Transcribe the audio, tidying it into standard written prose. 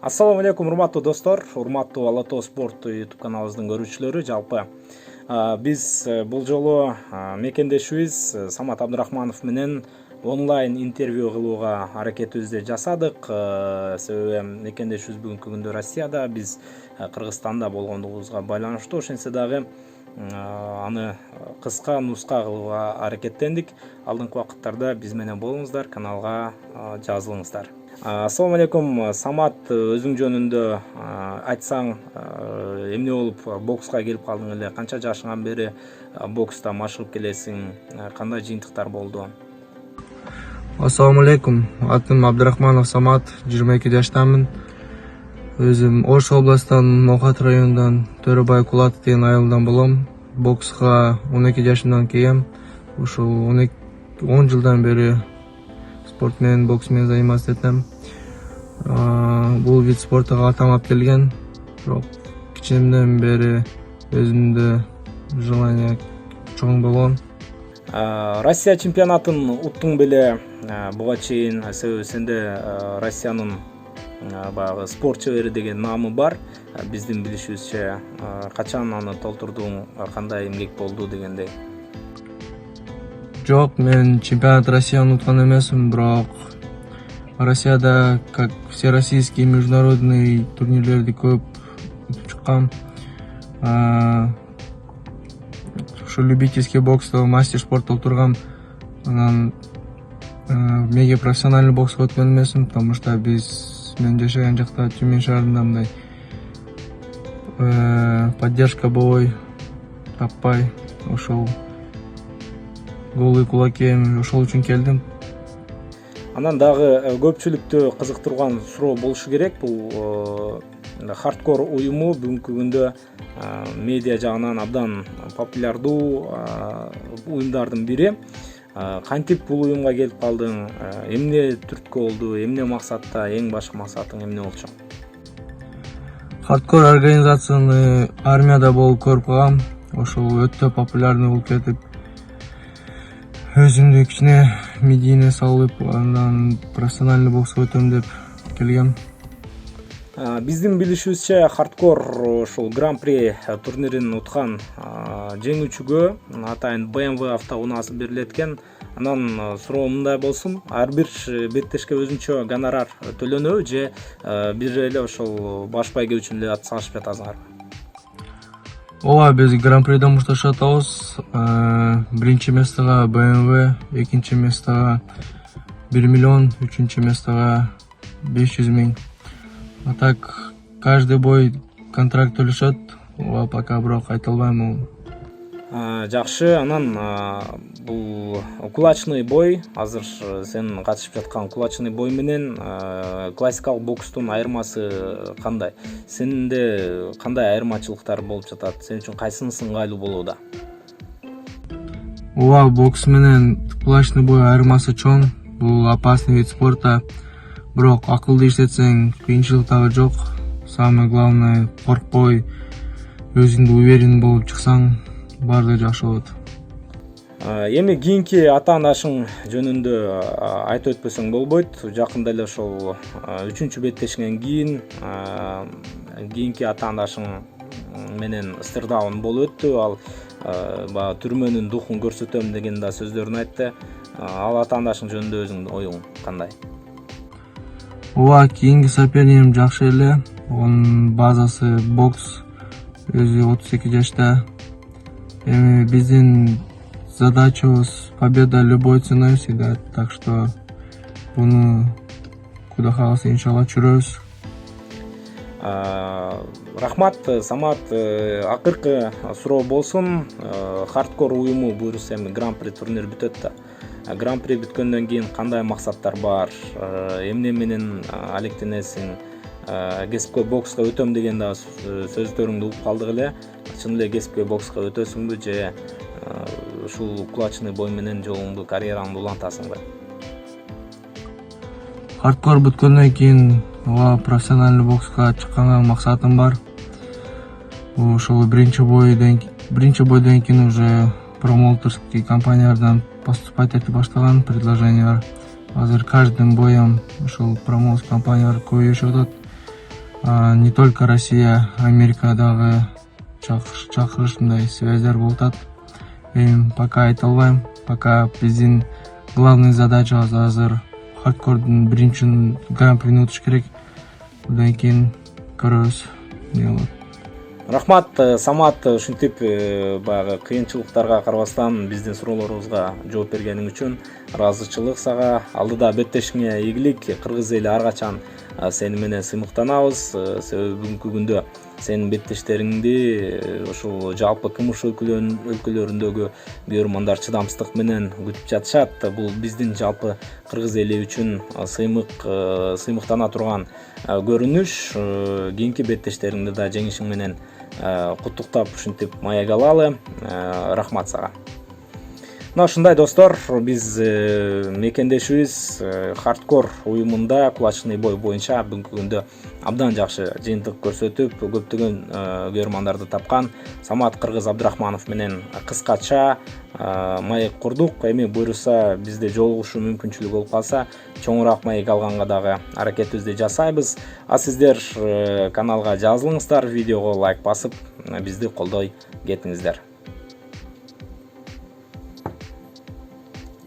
Ассаламу алейкум, урматтуу достор, урматтуу Ала Тоо спортту YouTube каналыбыздын көрүүчүлөрү. Жалпы биз бул жолу мекендешибиз Самат Абдырахманов менен онлайн интервью кылууга аракетибизди жасадык. Себеби мекендешибиз бүгүнкү күндө Россияда, биз Кыргызстанда болгондугубузга байланыштуу. Ошентсе дагы аны кыска нуска кылууга аракеттендик. Алдыңкы убакыттарда биз менен болуңуздар, каналга жазылыңыздар. Ассаламу алейкум, Самат, өзүң жөнүндө айтсаң, эмне болуп бокска келип калдың эле? Канча жашыңан бери бокста машыгып келесиң? Кандай жыйынтыктар болду? Ассаламу алейкум, атым Абдырахманов Самат, 22 жаштамын. Өзүм Ош областынан, Мохат районунан, Төрөбай Кулатов деген айылдан болом. Бокска 12 жашымдан келем. Ушул 10 жылдан бери спорт менен, бокс менен заниматься этем. Бул вид спортуга атамап келген. Бирок кичинемден бери өзүмдө желание чоң болгон. Россия чемпионатын уттуң беле буга чейин? Себеби сенде Россиянын баягы спорт чебери деген наамы бар. Биздин билишибизче, качан аны толтурдуң, кандай эмгек болду дегендей? Жок, мен чемпионат Россияны уткан эмесмин, бирок Россияда как всероссийский международный турнирлерди көп утуп чыккам. Ушу любительский бокста мастер спорт толтургам. Анан мега профессиональный бокска өткөн эмесмин, потому что мен жашаган жакта Тюмень шаарында мындай поддержка болбой, таппай, ошол голый кулакем, ошол үчүн келдим. Анан дагы көпчүлүктү кызыктырган суроо болушу керек. Бул хардкор уюму бүгүнкү күндө медиа жагынан абдан популярдуу уюмдардын бири. Кантип бул уюмга келип калдың? Эмне түрткү болду? Эмне максатта? Эң башкы максатың эмне болчу? Хардкор организацияны армияда болуп көрүп калгам. Ошол өтө популярный болуп кетип, өзүмдү кичине медийне салып, андан профессиональный бокска өтөм деп келгем. Биздин билишибизче, хардкор ушул гран-при турнирин уткан жеңүүчүгө атайын BMW автоунаасы берилет экен. Анан суроо мындай болсун: ар бир беттешке өзүнчө гонорар төлөнөбү же бир эле ошол баш байге үчүн эле атсалышып жатасыңарбы? Ооба, биз гран-приде мушташып атабыз. Биринчи местога BMW, экинчи местога 1 миллион, үчүнчү местога 500 000. А так каждый бой контракт төлөшөт. Ооба, пока бирок айта албайм. Жакшы, анан бул кулачный бой, азыр сен катышып жаткан кулачный бой менен классикалык бокстун айырмасы кандай? Сенде кандай айырмачылыктар болуп жатат? Сен үчүн кайсынысы ыңгайлуу болууда? Ооба, бокс менен кулачный бой айырмасы чоң. Бул опасный вид спорта. Бирок акылды иштетсең, кыйынчылык дагы жок. Самое главное, коркпой, өзүңдү уверен болуп чыксаң, баардыгы жакшы болот. Эми кийинки ата-анашың жөнүндө айтып өтпөсөң болбойт. Жакында эле ошол 3-чү беттешиңен кийинки ата-анашың менен стырдаун болуп өттү. Ал баягы түрмөнүн духун көрсөтөм деген да сөздөрүн айтты. Ал ата-анашың жөнүндө өзүңдүн оюң кандай? Ооба, кийинки сопернигим жакшы эле. Онун базасы бокс. Өзү 32 жашта. Эми биздин задачабыз победа любой ценой всегда. Так что буну куда кааласа иншалла чүрөбүз. Рахмат, Самат. Акыркы суроо болсун. Хардкор уюму буюрса эми гран-при турнир бүтөт да. Гран-при бүткөндөн кийин кандай максаттар бар? Эмне менен алектенесиң? Кесипкөй бокска өтөм деген да сөздөрүңдү угуп калдык эле. Чын эле кесипкөй бокска өтөсүңбү же ушул кулачный бой менен жолуңду, карьераңды улантасыңбы? Хардкор бүткөндөн кийин профессиональный бокска чыкканга максатым бар. Ошол биринчи бойдон кийин уже промоутерский компаниялардан поступать этип баштаган предложениялар. Азыр каждый боем ушул промоутер компаниялар көбөйүшүп атат. Не только Россия, Америкадагы чакырышымдай связьдар болуп атат. Мен пока айта албайм. Пока биздин главный задачабыз азыр хардкордун биринчи гран-прини утуш керек. Одан кийин көрөбүз эмне болот. Рахмат, Самат, ушинтип баягы кыйынчылыктарга карабастан биздин суроолорубузга жооп бергениң үчүн ыраазычылык сага. Алдыда беттешиңе ийгилик. Кыргыз эли ар качан сени менен сыймыктанабыз. Себеби бүгүнкү күндө сенин беттештериңди ушул жалпы КМШ өлкөлөрүндөгү көрөрмандар чыдамсыздык менен күтүп жатышат. Бул биздин жалпы кыргыз эли үчүн сыймыктана турган көрүнүш. Кийинки беттештериңди да жеңишиң менен куттуктап ушинтип маек алалы. Рахмат сага. Мына ушундай достор, биз мекендешибиз хардкор уюмунда кулачный бой боюнча бүгүнкү күндө абдан жакшы жыйынтык көрсөтүп, көптөгөн көрөрмандарды тапкан Самат Кыргыз Абдрахманов менен кыскача маек курдук. Эми буйруса бизде жолугушуу мүмкүнчүлүгү болуп калса, чоңураак маек алганга дагы аракетибизди жасайбыз. А сиздер каналга жазылыңыздар, видеого лайк басып, бизди колдой кетиңиздер.